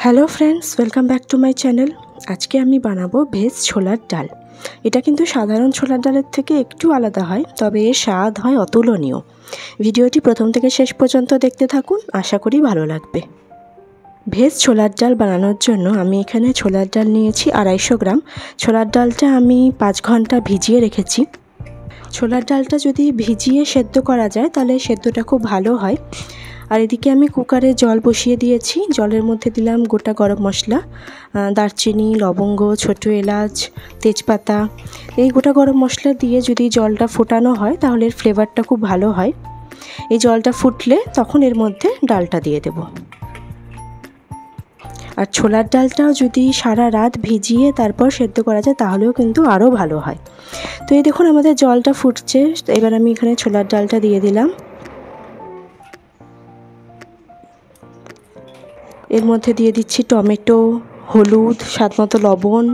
Hello friends, welcome back to my channel. আজকে আমি বানাবো ভেজ ছোলার ডাল। এটা কিন্তু সাধারণ ছোলার ডালের থেকে একটু আলাদা হয়, তবে এর স্বাদ হয় অতুলনীয়। ভিডিওটি প্রথম থেকে শেষ পর্যন্ত দেখতে থাকুন, আশা করি ভালো লাগবে। ভেজ ছোলার ডাল বানানোর জন্য আমি এখানে ছোলার ডাল নিয়েছি 250 গ্রাম। ছোলার ডালটা আমি 5 ঘন্টা ভিজিয়ে রেখেছি। ছোলার ডালটা যদি ভিজিয়ে সেদ্ধ করা যায় তাহলে সেদ্ধটা খুব ভালো হয়। আর এদিকে আমি কুকারে জল বসিয়ে দিয়েছি। জলের মধ্যে দিলাম গোটা গরম মশলা, দারচিনি, লবঙ্গ, ছোটো এলাচ, তেজপাতা। এই গোটা গরম মশলা দিয়ে যদি জলটা ফোটানো হয় তাহলে এর ফ্লেভারটা খুব ভালো হয়। এই জলটা ফুটলে তখন এর মধ্যে ডালটা দিয়ে দেব। আর ছোলার ডালটাও যদি সারা রাত ভিজিয়ে তারপর সেদ্ধ করা যায় তাহলেও কিন্তু আরও ভালো হয়। তো এই দেখুন আমাদের জলটা ফুটছে। এবার আমি এখানে ছোলার ডালটা দিয়ে দিলাম। এর মধ্যে দিয়ে দিচ্ছি টমেটো, হলুদ, স্বাদমতো লবণ।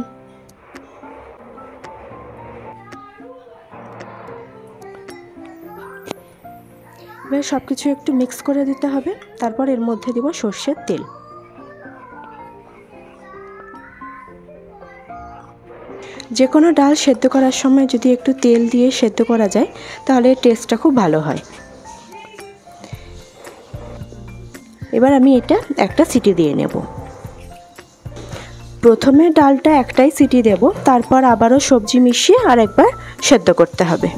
এবার সব কিছু একটু মিক্স করে দিতে হবে। তারপর এর মধ্যে দিব সর্ষের তেল। যে কোনো ডাল সেদ্ধ করার সময় যদি একটু তেল দিয়ে সেদ্ধ করা যায় তাহলে টেস্টটা খুব ভালো হয়। এবার আমি এটা একটা সিটি দিয়ে নেব। প্রথমে ডালটা একটাই সিটি দেব, তারপর আবারও সবজি মিশিয়ে আরেকবার সেদ্ধ করতে হবে।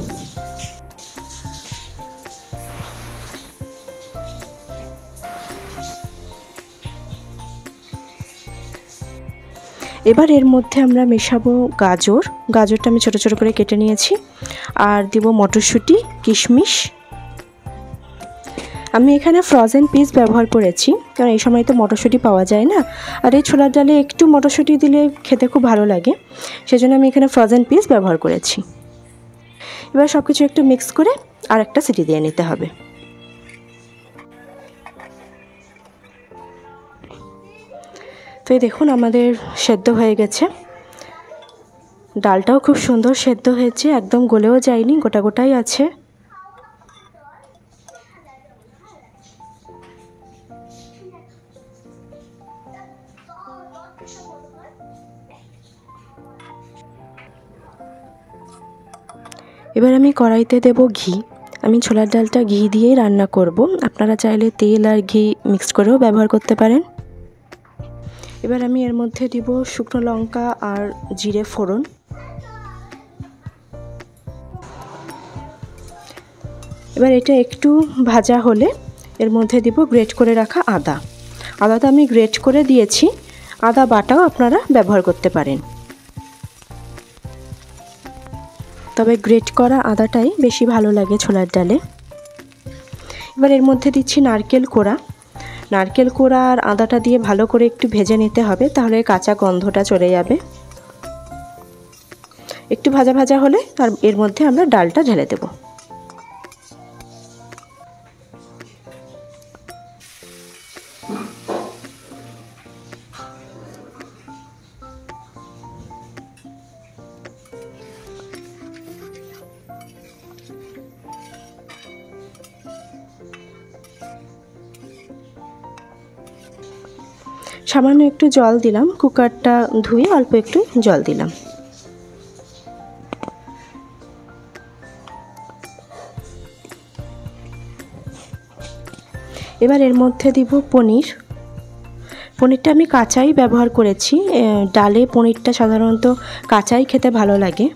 এবার এর মধ্যে আমরা মেশাবো গাজরটা আমি ছোটো ছোটো করে কেটে নিয়েছি। আর দিব মটরশুঁটি, কিশমিশ। আমি এখানে ফ্রোজেন পিস ব্যবহার করেছি, কারণ এই সময় তো মটরশুঁটি পাওয়া যায় না। আর এই ছোলার ডালে একটু মটরশুঁটি দিলে খেতে খুব ভালো লাগে, সেজন্য আমি এখানে ফ্রোজেন পিস ব্যবহার করেছি। এবার সব কিছু একটু মিক্স করে আর একটা সিটি দিয়ে নিতে হবে। তো এই দেখুন আমাদের সেদ্ধ হয়ে গেছে। ডালটাও খুব সুন্দর সেদ্ধ হয়েছে, একদম গলেও যায়নি, গোটা গোটাই আছে। এবার আমি কড়াইতে দেব ঘি। আমি ছোলার ডালটা ঘি দিয়েই রান্না করব। আপনারা চাইলে তেল আর ঘি মিক্সড করেও ব্যবহার করতে পারেন। এবার আমি এর মধ্যে দিব শুকনো লঙ্কা আর জিরে ফোড়ন। এবার এটা একটু ভাজা হলে এর মধ্যে দিব গ্রেট করে রাখা আদাটা আমি গ্রেট করে দিয়েছি। আদা বাটাও আপনারা ব্যবহার করতে পারেন, তবে গ্রেট করা আদাটাই বেশি ভালো লাগে ছোলার ডালে। এবার এর মধ্যে দিচ্ছি নারকেল কোড়া আর আদাটা দিয়ে ভালো করে একটু ভেজে নিতে হবে, তাহলে কাঁচা গন্ধটা চলে যাবে। একটু ভাজা ভাজা হলে আর এর মধ্যে আমরা ডালটা ঢেলে দেব। সামান্য একটু জল দিলাম, কুকারটা ধুয়ে অল্প একটু জল দিলাম। এবার এর মধ্যে দিব পনিরটা আমি কাঁচাই ব্যবহার করেছি। ডালে পনিরটা সাধারণত কাঁচাই খেতে ভালো লাগে।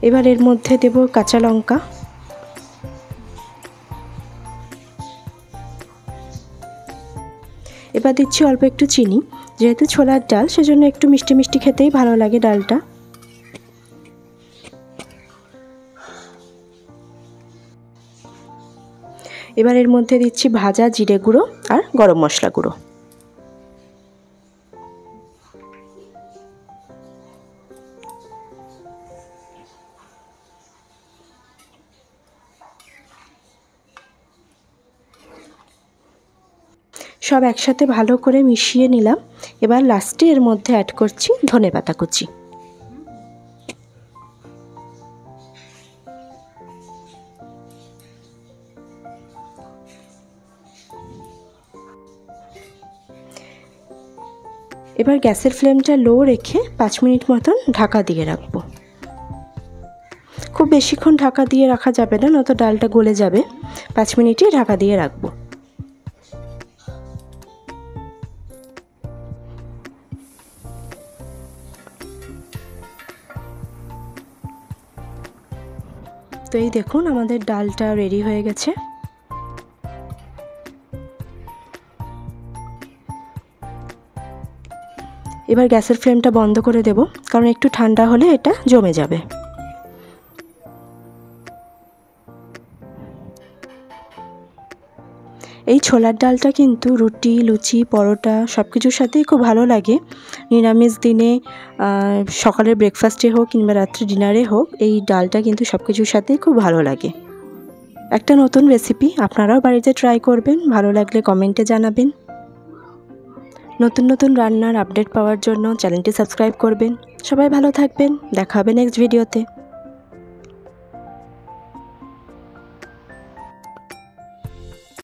এবার এর মধ্যে দেব কাঁচা লঙ্কা। এবার দিচ্ছি অল্প একটু চিনি। যেহেতু ছোলার ডাল সেজন্য একটু মিষ্টি মিষ্টি খেতেই ভালো লাগে ডালটা। এবার এর মধ্যে দিচ্ছি ভাজা জিরে গুঁড়ো আর গরম মশলা গুঁড়ো। সব একসাথে ভালো করে মিশিয়ে নিলাম। এবার লাস্টে এর মধ্যে অ্যাড করছি ধনেপাতা কুচি। এবার গ্যাসের ফ্লেমটা লো রেখে 5 মিনিট মতন ঢাকা দিয়ে রাখবো। খুব বেশিক্ষণ ঢাকা দিয়ে রাখা যাবে না, নয়তো ডালটা গলে যাবে। 5 মিনিটই ঢাকা দিয়ে রাখবো। তো এই দেখুন আমাদের ডালটা রেডি হয়ে গেছে। এবার গ্যাসের ফ্লেমটা বন্ধ করে দেব, কারণ একটু ঠান্ডা হলে এটা জমে যাবে। এই ছোলার ডালটা কিন্তু রুটি, লুচি, পরোটা সব কিছুর সাথেই খুব ভালো লাগে। নিরামিষ দিনে সকালের ব্রেকফাস্টে হোক কিংবা রাত্রে ডিনারে হোক, এই ডালটা কিন্তু সব কিছুর সাথেই খুব ভালো লাগে। একটা নতুন রেসিপি, আপনারাও বাড়িতে ট্রাই করবেন। ভালো লাগলে কমেন্টে জানাবেন। নতুন নতুন রান্নার আপডেট পাওয়ার জন্য চ্যানেলটি সাবস্ক্রাইব করবেন। সবাই ভালো থাকবেন, দেখা হবে নেক্সট ভিডিওতে।